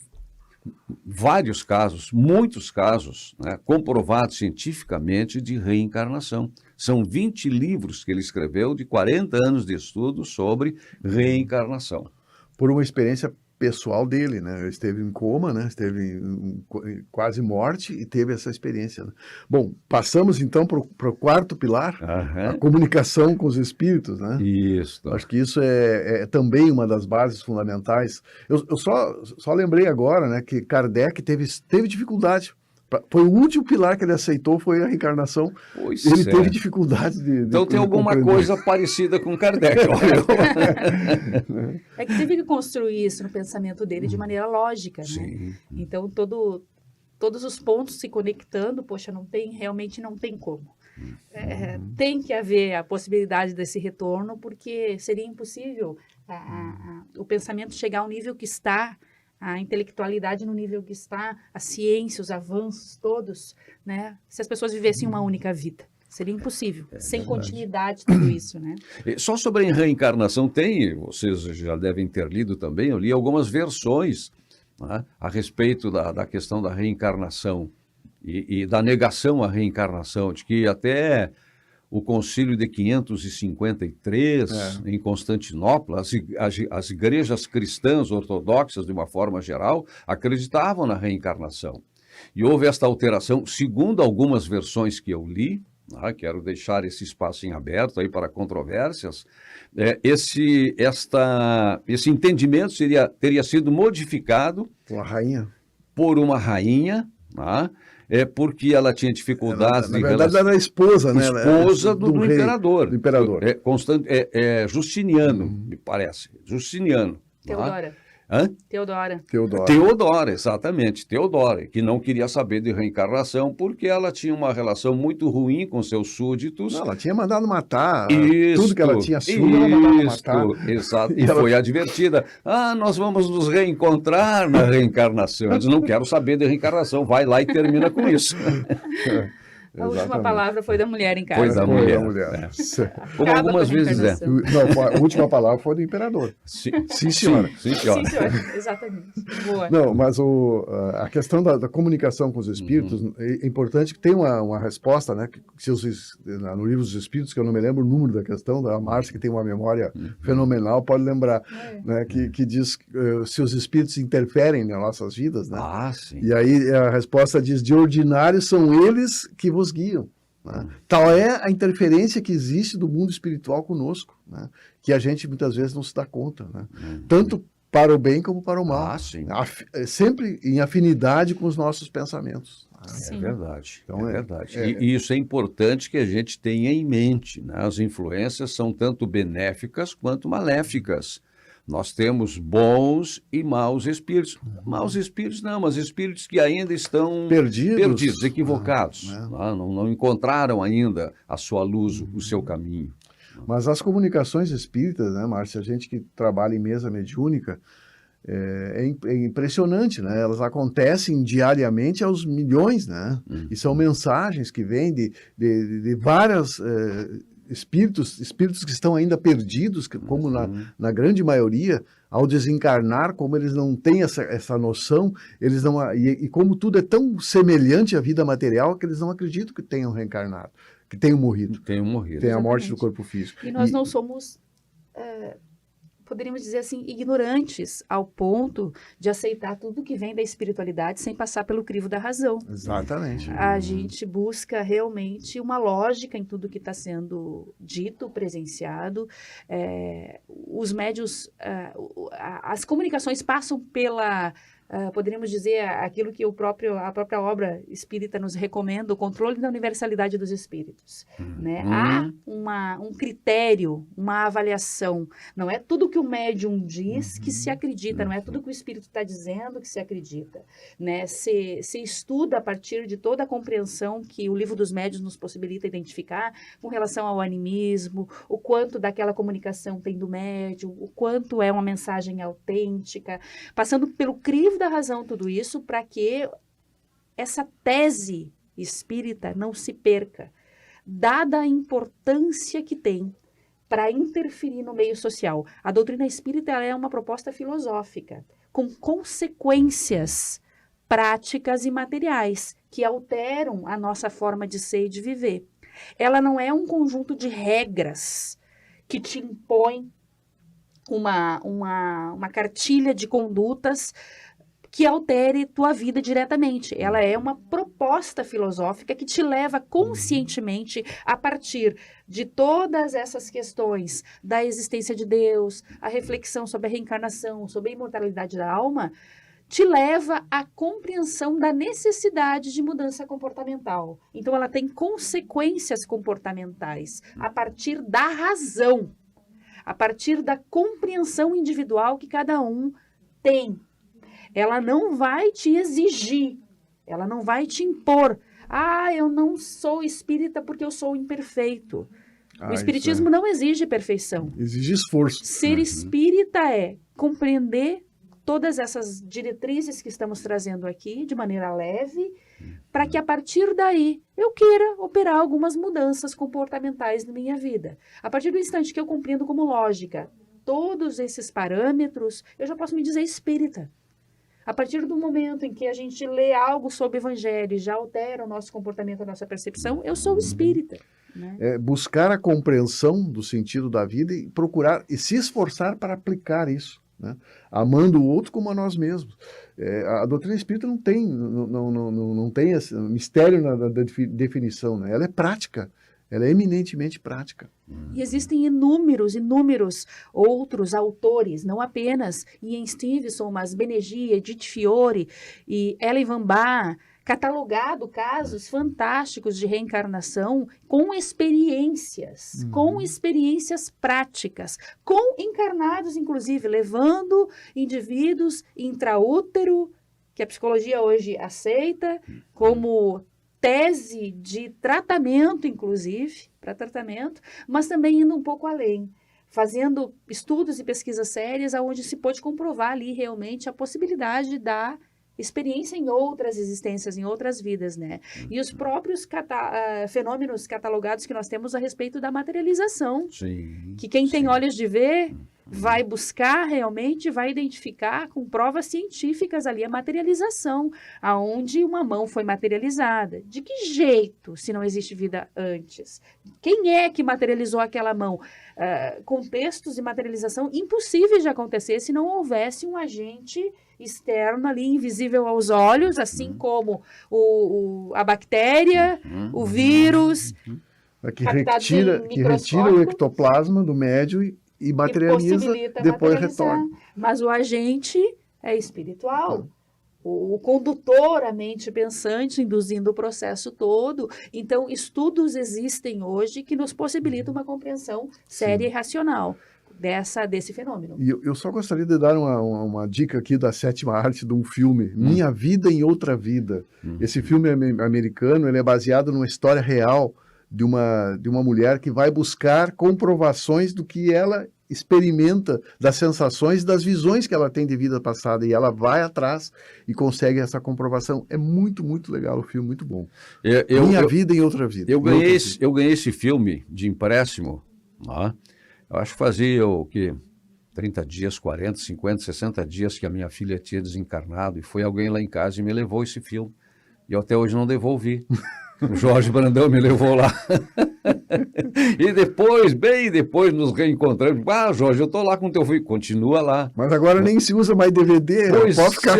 vários casos, muitos casos, né, comprovados cientificamente de reencarnação. São 20 livros que ele escreveu de 40 anos de estudo sobre reencarnação. Por uma experiência pessoal dele, né? Ele esteve em coma, né? Esteve em quase morte e teve essa experiência, né? Bom, passamos então para o quarto pilar, a comunicação com os espíritos, né? Isso. Acho que isso é também uma das bases fundamentais. Eu só lembrei agora, né, que Kardec teve dificuldade. Foi o último pilar que ele aceitou, foi a reencarnação. Pois ele é. teve dificuldade de Então tem alguma compreender. coisa parecida com Kardec. É que teve que construir isso no pensamento dele de maneira lógica, né? Sim. Então, todos os pontos se conectando, poxa, realmente não tem como. Tem que haver a possibilidade desse retorno, porque seria impossível o pensamento chegar ao nível que está, a intelectualidade no nível que está, a ciência, os avanços todos, né? Se as pessoas vivessem uma única vida. Seria impossível, sem continuidade tudo isso, né? Só sobre a reencarnação vocês já devem ter lido também, eu li algumas versões, né, a respeito da questão da reencarnação e da negação à reencarnação, de que até o Concílio de 553, em Constantinopla, as igrejas cristãs ortodoxas, de uma forma geral, acreditavam na reencarnação. E houve esta alteração, segundo algumas versões que eu li, quero deixar esse espaço em aberto aí para controvérsias, esse entendimento teria sido modificado por uma rainha, porque ela tinha dificuldades na verdade, ela era esposa, né? Esposa do imperador. Do imperador. Justiniano, me parece. Justiniano. Teodora. Hã? Teodora, exatamente. Teodora, que não queria saber de reencarnação porque ela tinha uma relação muito ruim com seus súditos. Não, ela tinha mandado matar. Tudo que ela tinha assumido, ela mandava matar. Exato. E foi advertida. Nós vamos nos reencontrar na reencarnação. Eu disse, não quero saber de reencarnação. Vai lá e termina com isso. A última palavra foi da mulher em casa. Foi da mulher. Como algumas vezes é. Não, a última palavra foi do imperador. Sim, senhora. Sim, senhora. Exatamente. Boa. Não, mas a questão da comunicação com os espíritos é importante que tem uma resposta, né? No livro dos Espíritos, que eu não me lembro o número da questão, da Márcia, que tem uma memória fenomenal, pode lembrar, né? Que diz se os espíritos interferem nas nossas vidas, né? Sim. E aí a resposta diz, de ordinário são eles que vos guiam. Né? Tal é a interferência que existe do mundo espiritual conosco, né? Que a gente muitas vezes não se dá conta, né? Tanto para o bem como para o mal. Sim. Sempre em afinidade com os nossos pensamentos. É verdade. Então, é verdade. E isso é importante que a gente tenha em mente, né? As influências são tanto benéficas quanto maléficas. Nós temos bons e maus espíritos. Maus espíritos não, mas espíritos que ainda estão perdidos, equivocados. Não encontraram ainda a sua luz, o seu caminho. Mas as comunicações espíritas, né, Márcia, a gente que trabalha em mesa mediúnica, é impressionante, né? Elas acontecem diariamente aos milhões, né? E são mensagens que vêm de várias... espíritos que estão ainda perdidos, como na grande maioria, ao desencarnar, como eles não têm essa noção, eles não, e como tudo é tão semelhante à vida material, que eles não acreditam que tenham reencarnado, que tenham morrido. Tem a morte do corpo físico. E nós não somos... poderíamos dizer assim, ignorantes ao ponto de aceitar tudo que vem da espiritualidade sem passar pelo crivo da razão. Exatamente. A gente busca realmente uma lógica em tudo que está sendo dito, presenciado. Os médios, as comunicações passam pela... poderíamos dizer aquilo que a própria obra espírita nos recomenda, o controle da universalidade dos espíritos. Né? Há um critério, uma avaliação. Não é tudo que o médium diz que se acredita, não é tudo que o espírito está dizendo que se acredita. Né? Se estuda a partir de toda a compreensão que o livro dos médiuns nos possibilita identificar com relação ao animismo, o quanto daquela comunicação tem do médium, o quanto é uma mensagem autêntica, passando pelo crivo da razão tudo isso para que essa tese espírita não se perca, dada a importância que tem para interferir no meio social. A doutrina espírita ela é uma proposta filosófica, com consequências práticas e materiais que alteram a nossa forma de ser e de viver. Ela não é um conjunto de regras que te impõe uma cartilha de condutas que altere tua vida diretamente. Ela é uma proposta filosófica que te leva conscientemente, a partir de todas essas questões da existência de Deus, a reflexão sobre a reencarnação, sobre a imortalidade da alma, te leva à compreensão da necessidade de mudança comportamental. Então, ela tem consequências comportamentais a partir da razão, a partir da compreensão individual que cada um tem. Ela não vai te exigir, ela não vai te impor. Eu não sou espírita porque eu sou imperfeito. O espiritismo não exige perfeição. Exige esforço. Ser espírita é compreender todas essas diretrizes que estamos trazendo aqui de maneira leve, para que a partir daí eu queira operar algumas mudanças comportamentais na minha vida. A partir do instante que eu compreendo como lógica todos esses parâmetros, eu já posso me dizer espírita. A partir do momento em que a gente lê algo sobre o evangelho e já altera o nosso comportamento, a nossa percepção, eu sou espírita. Né? É buscar a compreensão do sentido da vida e procurar e se esforçar para aplicar isso, né? Amando o outro como a nós mesmos. A doutrina espírita não tem esse mistério na definição, né? Ela é prática. Ela é eminentemente prática. E existem inúmeros outros autores, não apenas Ian Stevenson, mas Benegia, Edith Fiore e Ellen Van Ba, catalogado casos fantásticos de reencarnação com experiências práticas, com encarnados, inclusive, levando indivíduos intraútero, que a psicologia hoje aceita como tese de tratamento, inclusive, para tratamento, mas também indo um pouco além, fazendo estudos e pesquisas sérias onde se pode comprovar ali realmente a possibilidade da experiência em outras existências, em outras vidas, né? E os próprios fenômenos catalogados que nós temos a respeito da materialização, que quem tem olhos de ver vai buscar realmente, vai identificar com provas científicas ali a materialização, aonde uma mão foi materializada. De que jeito, se não existe vida antes? Quem é que materializou aquela mão? Contextos de materialização impossíveis de acontecer se não houvesse um agente externo ali, invisível aos olhos, assim como a bactéria, o vírus, que retira o ectoplasma do médium e materializa, depois retorna. Mas o agente é espiritual. O condutor, a mente pensante, induzindo o processo todo. Então, estudos existem hoje que nos possibilitam uma compreensão séria e racional desse fenômeno. E eu só gostaria de dar uma dica aqui da sétima arte de um filme, Minha Vida em Outra Vida. Esse filme americano, ele é baseado numa história real de uma mulher que vai buscar comprovações do que ela experimenta, das sensações e das visões que ela tem de vida passada, e ela vai atrás e consegue essa comprovação. É muito, muito legal o filme, muito bom. Minha Vida em Outra Vida. Eu ganhei esse filme de empréstimo, né? Eu acho que fazia o quê? 30 dias, 40, 50, 60 dias que a minha filha tinha desencarnado, e foi alguém lá em casa e me levou esse filme. E eu até hoje não devolvi. O Jorge Brandão me levou lá. E depois, bem depois, nos reencontramos. Jorge, eu tô lá com o teu filho. Continua lá. Mas agora nem se usa mais DVD. Pois pode ficar.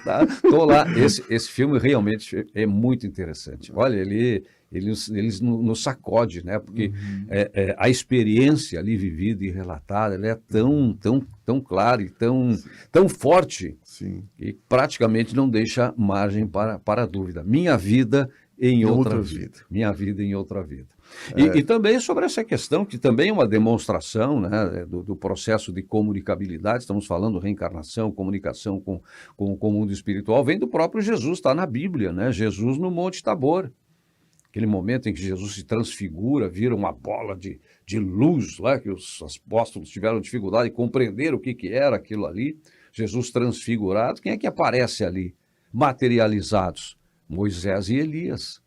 Tá, tô lá. Esse filme realmente é muito interessante. Olha, ele nos sacode, né? Porque a experiência ali vivida e relatada, ela é tão clara e tão forte, que praticamente não deixa margem para dúvida. Minha vida em outra vida. Minha vida em outra vida. E também sobre essa questão, que também é uma demonstração, né, do processo de comunicabilidade. Estamos falando reencarnação, comunicação com o mundo espiritual, vem do próprio Jesus, está na Bíblia, né? Jesus no Monte Tabor. Aquele momento em que Jesus se transfigura, vira uma bola de luz lá, que os apóstolos tiveram dificuldade de compreender o que era aquilo ali. Jesus transfigurado. Quem é que aparece ali? Materializados. Moisés e Elias.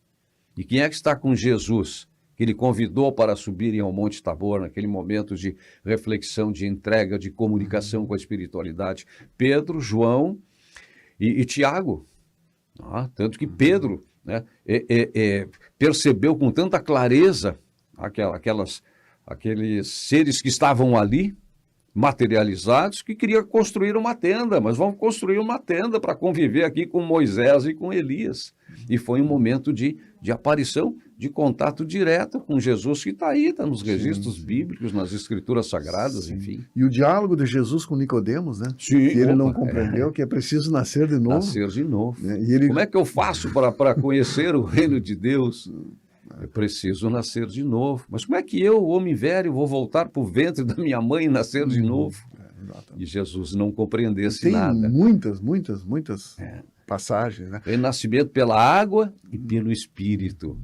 E quem é que está com Jesus, que ele convidou para subirem ao Monte Tabor, naquele momento de reflexão, de entrega, de comunicação com a espiritualidade? Pedro, João e Tiago. Tanto que Pedro, né, percebeu com tanta clareza aqueles seres que estavam ali, materializados que queria construir uma tenda, mas vamos construir uma tenda para conviver aqui com Moisés e com Elias. E foi um momento de aparição, de contato direto com Jesus, que está aí, está nos registros bíblicos, nas escrituras sagradas, enfim. E o diálogo de Jesus com Nicodemos, né? Sim, Que ele não compreendeu, que é preciso nascer de novo. Nascer de novo. Né? E ele... Como é que eu faço para conhecer o reino de Deus? Eu preciso nascer de novo. Mas como é que eu, homem velho, vou voltar para o ventre da minha mãe e nascer de novo? E Jesus não compreendesse Tem nada. muitas passagens, né? Renascimento pela água e pelo Espírito.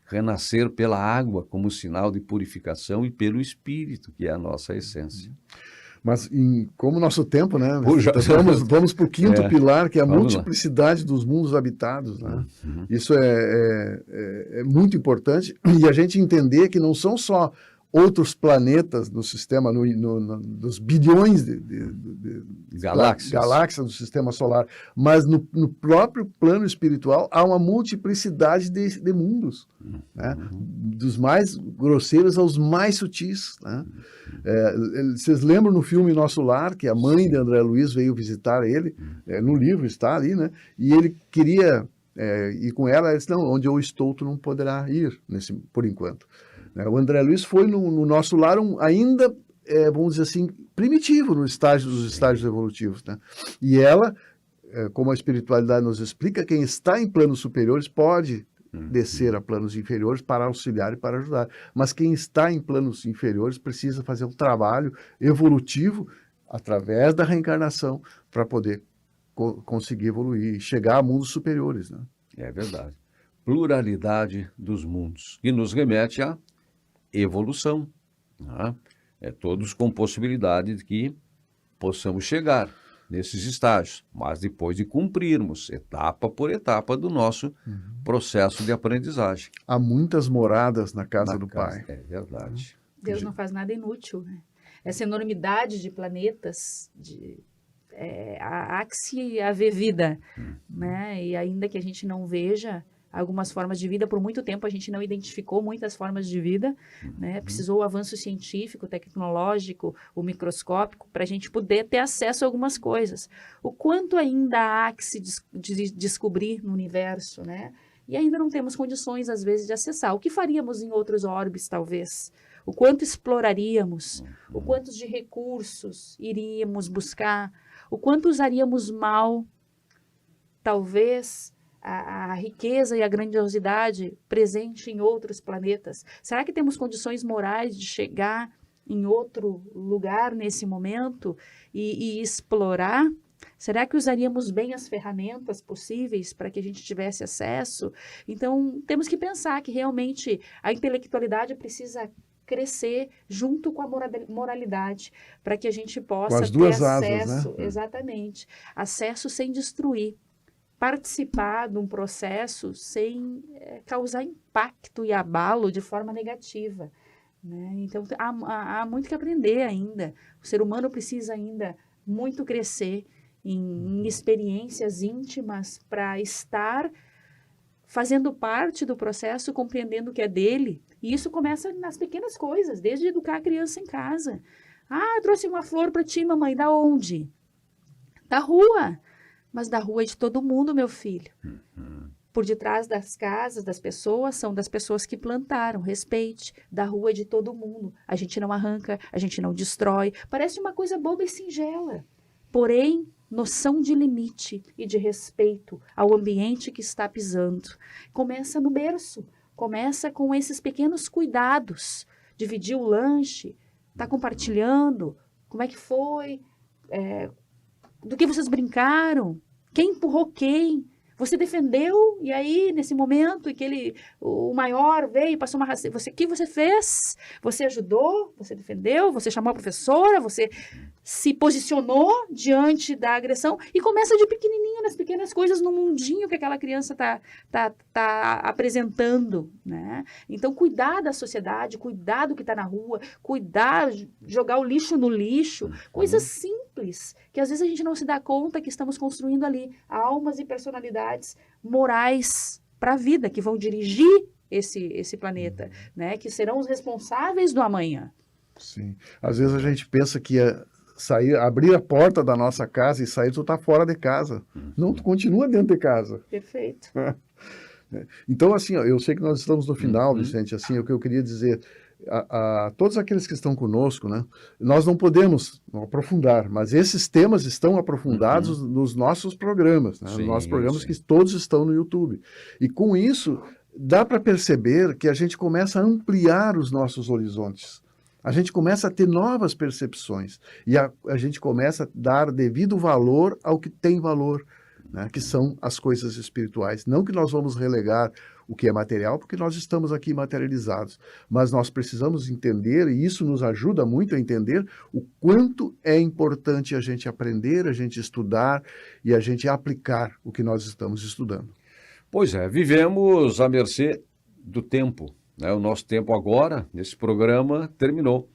Renascer pela água como sinal de purificação e pelo Espírito, que é a nossa essência. Mas como nosso tempo, né? Puxa. Vamos para o quinto pilar, que é a Vamos lá. multiplicidade dos mundos habitados. Né? Isso é muito importante. E a gente entender que não são só outros planetas no sistema, dos bilhões de galáxias do sistema solar, mas no próprio plano espiritual há uma multiplicidade de mundos, né? Dos mais grosseiros aos mais sutis. Né? Vocês lembram no filme Nosso Lar, que a mãe de André Luiz veio visitar ele, no livro está ali, né? E ele queria ir com ela, ela disse, não, onde eu estou tu não poderá ir, por enquanto. O André Luiz foi no Nosso Lar ainda, vamos dizer assim, primitivo dos estágios evolutivos. Né? E ela, como a espiritualidade nos explica, quem está em planos superiores pode descer a planos inferiores para auxiliar e para ajudar. Mas quem está em planos inferiores precisa fazer um trabalho evolutivo através da reencarnação para poder conseguir evoluir e chegar a mundos superiores. Né? É verdade. Pluralidade dos mundos, que nos remete à evolução. Né? Todos com possibilidade de que possamos chegar nesses estágios, mas depois de cumprirmos etapa por etapa do nosso processo de aprendizagem. Há muitas moradas na casa do Pai. É verdade. Deus não faz nada inútil, né? Essa enormidade de planetas, há que se haver vida, né? E ainda que a gente não veja algumas formas de vida, por muito tempo a gente não identificou muitas formas de vida, né? Precisou o avanço científico, tecnológico, o microscópico, para a gente poder ter acesso a algumas coisas. O quanto ainda há que se descobrir no universo, né? E ainda não temos condições, às vezes, de acessar. O que faríamos em outros orbes, talvez? O quanto exploraríamos? O quanto de recursos iríamos buscar? O quanto usaríamos mal, talvez, a riqueza e a grandiosidade presente em outros planetas? Será que temos condições morais de chegar em outro lugar nesse momento e explorar? Será que usaríamos bem as ferramentas possíveis para que a gente tivesse acesso? Então, temos que pensar que realmente a intelectualidade precisa crescer junto com a moralidade, para que a gente possa ter acesso, né? Exatamente, acesso sem destruir. Participar de um processo sem causar impacto e abalo de forma negativa. Né? Então, há muito que aprender ainda. O ser humano precisa ainda muito crescer em experiências íntimas para estar fazendo parte do processo, compreendendo o que é dele. E isso começa nas pequenas coisas, desde educar a criança em casa. Ah, eu trouxe uma flor para ti, mamãe. Da onde? Da rua. Mas da rua é de todo mundo, meu filho. Por detrás das casas, das pessoas, são das pessoas que plantaram. Respeite. Da rua é de todo mundo. A gente não arranca, a gente não destrói. Parece uma coisa boba e singela. Porém, noção de limite e de respeito ao ambiente que está pisando. Começa no berço. Começa com esses pequenos cuidados. Dividir o lanche, tá compartilhando. Como é que foi? Do que vocês brincaram? Quem empurrou quem? Você defendeu, e aí, nesse momento em que o maior veio e passou uma rasteira, o que você fez? Você ajudou? Você defendeu? Você chamou a professora? Você se posicionou diante da agressão? E começa de pequenininho, nas pequenas coisas, no mundinho que aquela criança tá apresentando, né? Então, cuidar da sociedade, cuidar do que está na rua, cuidar, jogar o lixo no lixo, coisas simples, que às vezes a gente não se dá conta que estamos construindo ali almas e personalidades morais para a vida, que vão dirigir esse planeta, né? Que serão os responsáveis do amanhã. Sim. Às vezes a gente pensa que sair, abrir a porta da nossa casa e sair, tu tá fora de casa. Não, tu continua dentro de casa. Perfeito. Então, assim, ó, eu sei que nós estamos no final, Vicente, assim, o que eu queria dizer a todos aqueles que estão conosco, né? Nós não podemos aprofundar, mas esses temas estão aprofundados nos nossos programas, né? Nos nossos programas que todos estão no YouTube. E com isso, dá para perceber que a gente começa a ampliar os nossos horizontes. A gente começa a ter novas percepções e a gente começa a dar devido valor ao que tem valor, né, que são as coisas espirituais. Não que nós vamos relegar o que é material, porque nós estamos aqui materializados, mas nós precisamos entender, e isso nos ajuda muito a entender o quanto é importante a gente aprender, a gente estudar e a gente aplicar o que nós estamos estudando. Pois é, vivemos à mercê do tempo, né? O nosso tempo agora, nesse programa, terminou,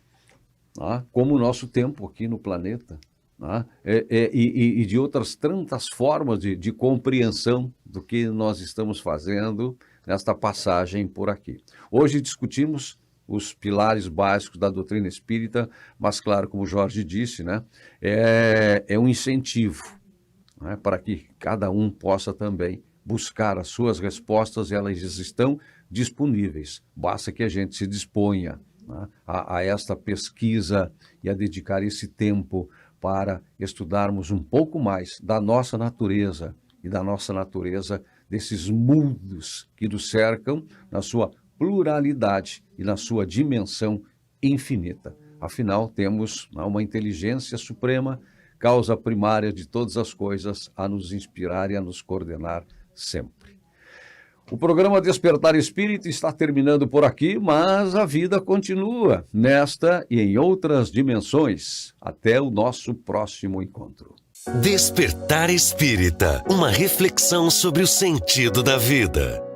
né? Como o nosso tempo aqui no planeta. Né? E de outras tantas formas de compreensão do que nós estamos fazendo nesta passagem por aqui. Hoje discutimos os pilares básicos da doutrina espírita, mas claro, como o Jorge disse, né, é um incentivo, né, para que cada um possa também buscar as suas respostas, elas estão disponíveis, basta que a gente se disponha, né, a esta pesquisa e a dedicar esse tempo para estudarmos um pouco mais da nossa natureza e da nossa natureza desses mundos que nos cercam na sua pluralidade e na sua dimensão infinita. Afinal, temos uma inteligência suprema, causa primária de todas as coisas, a nos inspirar e a nos coordenar sempre. O programa Despertar Espírita está terminando por aqui, mas a vida continua nesta e em outras dimensões. Até o nosso próximo encontro. Despertar Espírita, uma reflexão sobre o sentido da vida.